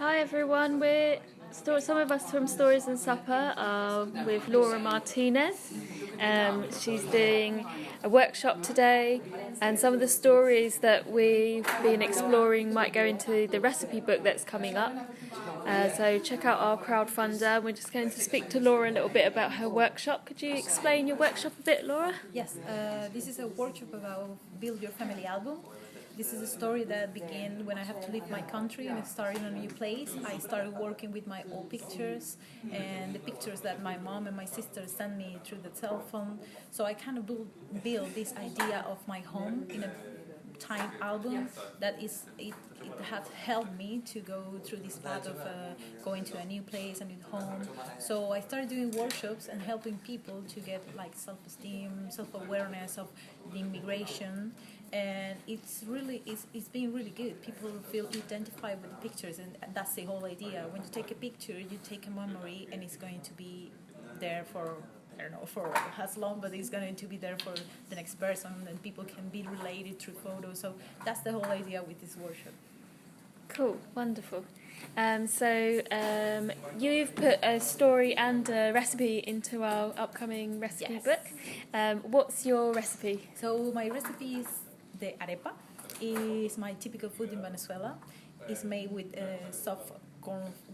Hi everyone, some of us from Stories and Supper are with Laura Martinez. She's doing a workshop today, and some of the stories that we've been exploring might go into the recipe book that's coming up. So check out our crowdfunder. We're just going to speak to Laura a little bit about her workshop. Could you explain your workshop a bit, Laura? Yes, this is a workshop about Build Your Family Album. This is a story that began when I have to leave my country and start in a new place. I started working with my old pictures and the pictures that my mom and my sister sent me through the cell phone. So I kind of build this idea of my home in a time album that it has helped me to go through this path of going to a new place, a new home. So I started doing workshops and helping people to get like self-esteem, self-awareness of the immigration, and it's been really good. People feel identified with the pictures, and that's the whole idea. When you take a picture, you take a memory, and it's going to be there for, I don't know, for as long, but it's going to be there for the next person, and people can be related through photos. So that's the whole idea with this workshop. Cool, wonderful. You've put a story and a recipe into our upcoming recipe book. What's your recipe? So my recipe is the arepa. It's my typical food in Venezuela. It's made with soft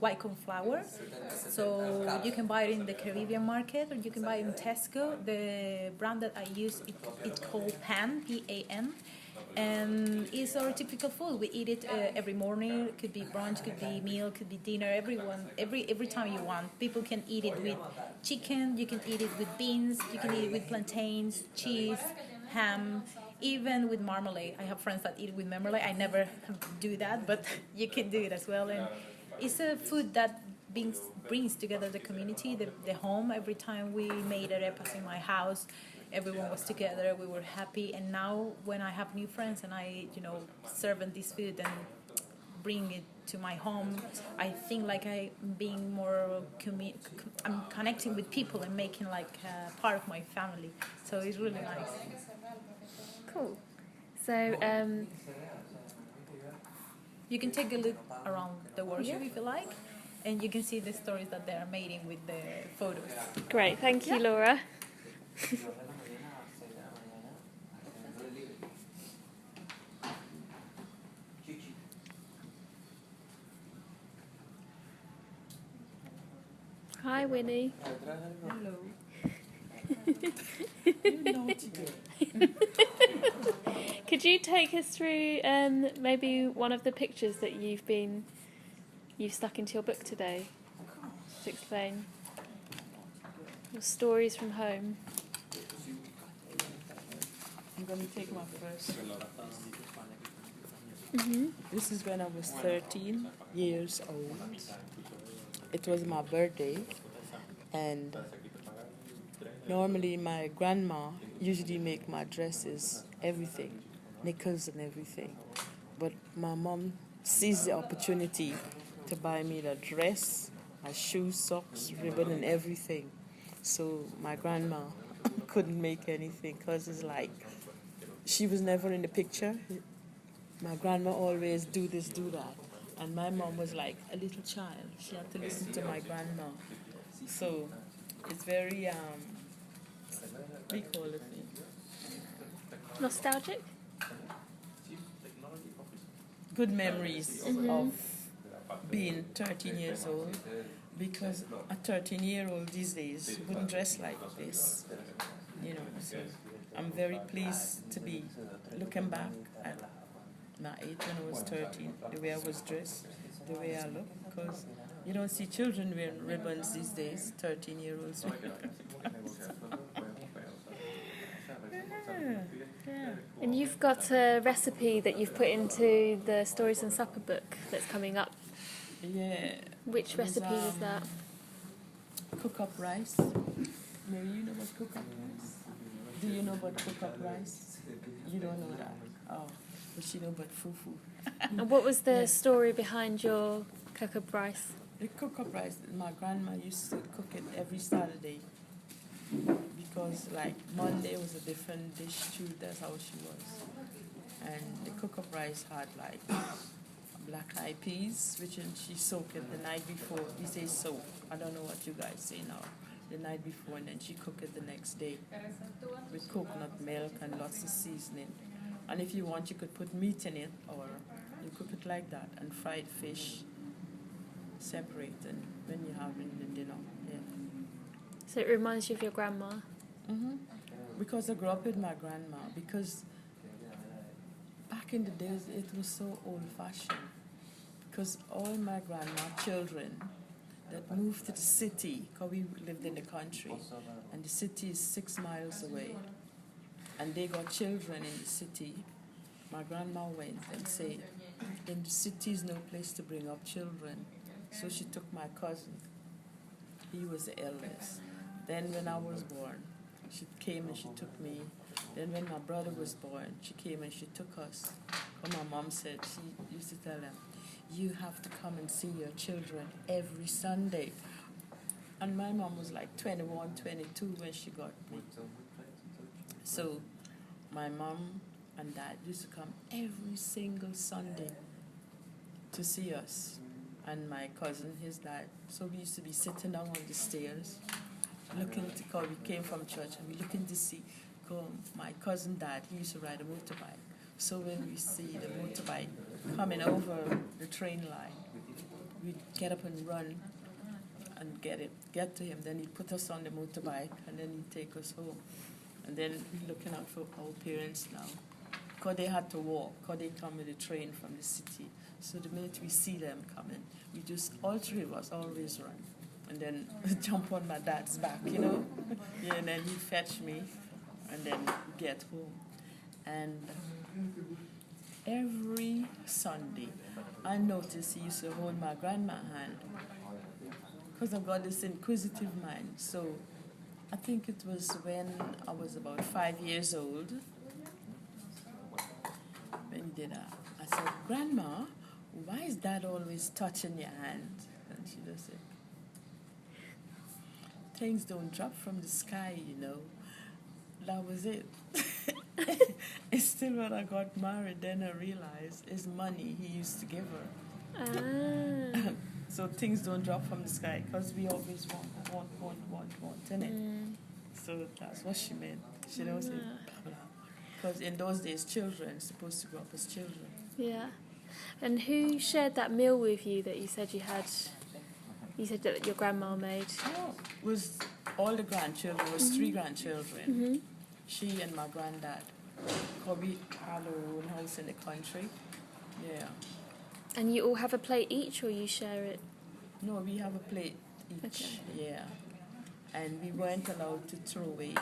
white corn flour. So you can buy it in the Caribbean market, or you can buy it in Tesco. The brand that I use, it's called PAN, P-A-N. And it's our typical food. We eat it every morning. It could be brunch, could be meal, could be dinner. Every time you want. People can eat it with chicken. You can eat it with beans. You can eat it with plantains, cheese, ham, even with marmalade. I have friends that eat it with marmalade. I never do that, but you can do it as well. And it's a food that brings together the community, the home. Every time we made arepas in my house, everyone was together, we were happy. And now when I have new friends and I, serve this food and bring it to my home, I think like I'm being more, I'm connecting with people and making like part of my family. So it's really nice. Cool. So, you can take a look around the workshop if you like, and you can see the stories that they are making with the photos. Great, thank you, Laura. Hi, Winnie. Hello. Could you take us through maybe one of the pictures that you've stuck into your book today? To explain your stories from home. I'm going to take my first. Mm-hmm. This is when I was 13 years old. It was my birthday, and normally my grandma usually make my dresses, everything, knickers and everything. But my mom seized the opportunity to buy me the dress, my shoes, socks, ribbon and everything. So my grandma couldn't make anything, because it's like she was never in the picture. My grandma always do this, do that. And my mom was like a little child. She had to listen to my grandma. So it's very, what do you call it? Nostalgic? Good memories of being 13 years old, because a 13-year-old these days wouldn't dress like this, so I'm very pleased to be looking back at my age when I was 13, the way I was dressed, the way I look, because you don't see children wearing ribbons these days, 13-year-olds. Yeah. And you've got a recipe that you've put into the Stories and Supper book that's coming up. Yeah. Which recipe is that? Cook-up rice. Mary, you know what cook-up rice? Do you know about cook-up rice? You don't know that? Oh, but she know about fufu. And what was the story behind your cook-up rice? The cook-up rice, my grandma used to cook it every Saturday, because like Monday was a different dish too. That's how she was. And the cook-up rice had like black eyed peas, which she soaked it the night before. We say soak. I don't know what you guys say now. The night before, and then she cooked it the next day with coconut milk and lots of seasoning. And if you want, you could put meat in it, or you cook it like that, and fried fish separate, and when you have it in the dinner. Yeah. So it reminds you of your grandma. Because I grew up with my grandma. Because back in the days, it was so old-fashioned. Because all my grandma children that moved to the city, because we lived in the country, and the city is 6 miles away, and they got children in the city. My grandma went and said, in the city is no place to bring up children. So she took my cousin. He was the eldest. Then when I was born, she came and she took me. Then when my brother was born, she came and she took us. But my mom said, she used to tell them, you have to come and see your children every Sunday. And my mom was like 21, 22 when she got me. So my mom and dad used to come every single Sunday to see us. And my cousin, his dad. So we used to be sitting down on the stairs, looking to, cause we came from church, and we looking to see, my cousin dad, he used to ride a motorbike. So when we see the motorbike coming over the train line, we'd get up and run and get to him. Then he'd put us on the motorbike, and then he'd take us home. And then we're looking out for our parents now, because they had to walk, because they come with a train from the city. So the minute we see them coming, we just, all three of us always run. And then jump on my dad's back, you know? Yeah, and then he'd fetch me, and then get home. And every Sunday, I noticed he used to hold my grandma's hand, because I've got this inquisitive mind. So I think it was when I was about 5 years old, when he did that. I said, Grandma, why is Dad always touching your hand? And she just said, things don't drop from the sky, you know. That was it. It's still when I got married, then I realized it's money he used to give her. So things don't drop from the sky, because we always want, innit? So that's what she meant. She don't say blah, blah. Because in those days, children are supposed to grow up as children. Yeah. And who shared that meal with you that you said you had? You said that your grandma made. Oh, it was all the grandchildren. It was 3 grandchildren. She and my granddad. We had our own house in the country. Yeah. And you all have a plate each, or you share it? No, we have a plate each. Okay. Yeah. And we weren't allowed to throw away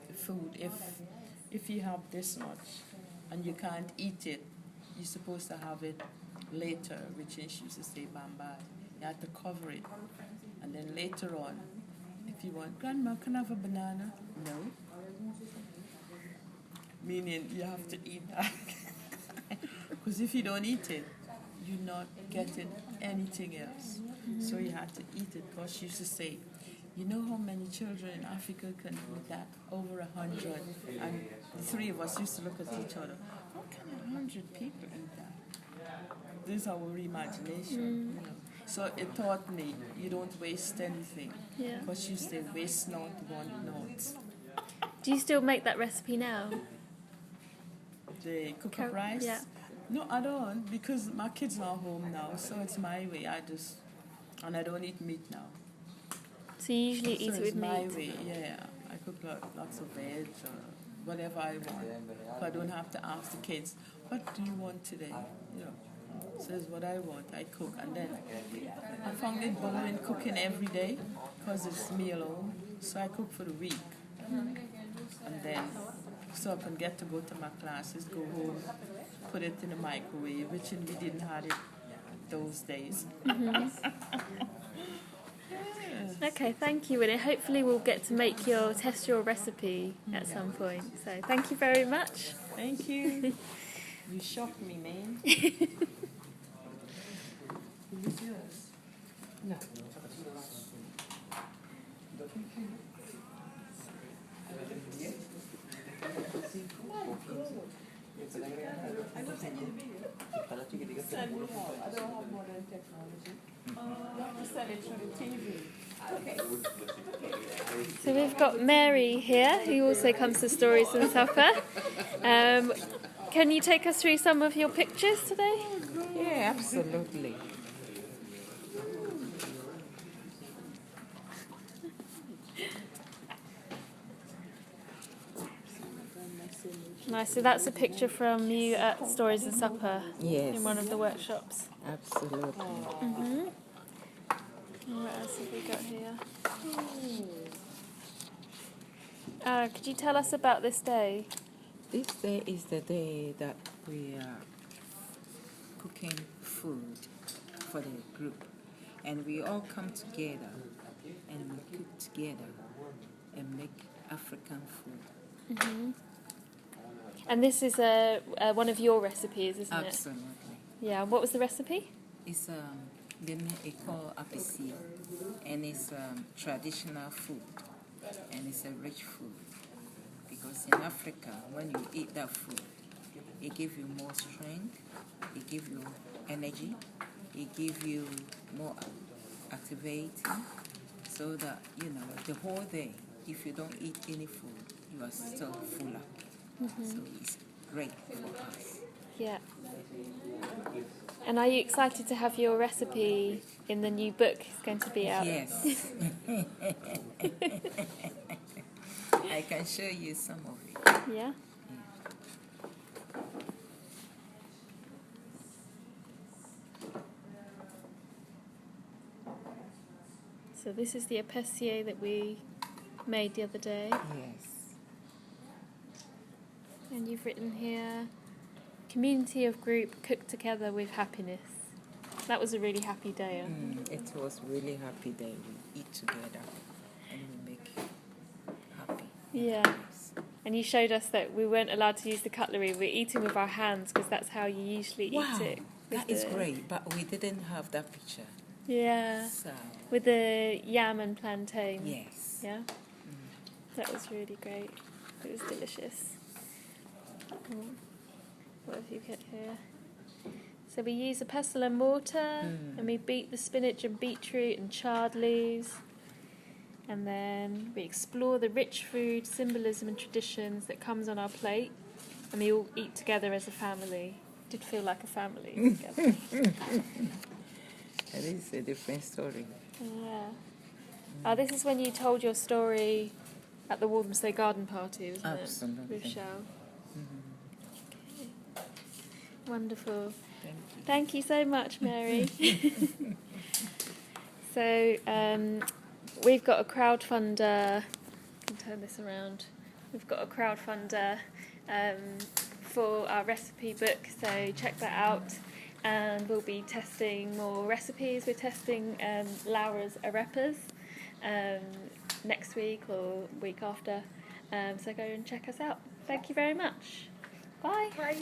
the food. If you have this much and you can't eat it, you're supposed to have it later, which is, used to say bamba. You have to cover it. And then later on, if you want, Grandma, can I have a banana? No. Meaning you have to eat that. Because if you don't eat it, you're not getting anything else. So you have to eat it. Because she used to say, you know how many children in Africa can eat that? Over 100. And the 3 of us used to look at each other. How can 100 people eat that? This is our imagination. You know. So it taught me, you don't waste anything. Yeah. Because she used to say, waste not, want not. Do you still make that recipe now? The cook-up rice? Yeah. No, I don't, because my kids are home now, so it's my way. And I don't eat meat now. So you usually eat it with it's my meat? way, yeah. I cook lots of veg or whatever I want. So I don't have to ask the kids, what do you want today? You know, so it's what I want. I cook, and then I found it boring cooking every day, because it's me alone. So I cook for the week, and then so I can get to go to my classes, go home, put it in the microwave, which we didn't have it those days. Okay, thank you, Winnie. Hopefully we'll get to test your recipe at some point. So thank you very much. Thank you. You shocked me, man. Is this yours? No. So we've got Mary here, who also comes to Stories and Supper. Can you take us through some of your pictures today? Yeah, absolutely. Nice. So that's a picture from you at Stories and Supper Yes. in one of the workshops. Absolutely. And what else have we got here? Could you tell us about this day? This day is the day that we are cooking food for the group. And we all come together and we cook together and make African food. And this is one of your recipes, isn't it? Absolutely. Yeah. What was the recipe? It's the name is called apesi, and it's traditional food, and it's a rich food because in Africa, when you eat that food, it gives you more strength, it gives you energy, it gives you more activating, so that the whole day, if you don't eat any food, you are still fuller. So it's great for us. Yeah. And are you excited to have your recipe in the new book? It's going to be out. Yes. I can show you some of it. Yeah. So this is the épicier that we made the other day. Yes. And you've written here, community of group cooked together with happiness. That was a really happy day. It was really happy day. We eat together and we make happy. Yeah. Yes. And you showed us that we weren't allowed to use the cutlery. We're eating with our hands because that's how you usually Wow, eat it. that is great. But we didn't have that picture. Yeah. So With the yam and plantain. yes. Yeah. That was really great. It was delicious. What have you got here? So we use a pestle and mortar, and we beat the spinach and beetroot and chard leaves, and then we explore the rich food, symbolism and traditions that comes on our plate, and we all eat together as a family. It did feel like a family together. That is a different story. Yeah. This is when you told your story at the Walthamstow Garden Party, wasn't it? Absolutely. With Shell. Okay. Wonderful. Thank you so much, Mary. So we've got a crowdfunder. I can turn this around. We've got a crowdfunder for our recipe book, so check that out. And we'll be testing more recipes. We're testing Laura's arepas next week or week after. So go and check us out. Thank you very much. Bye. Bye.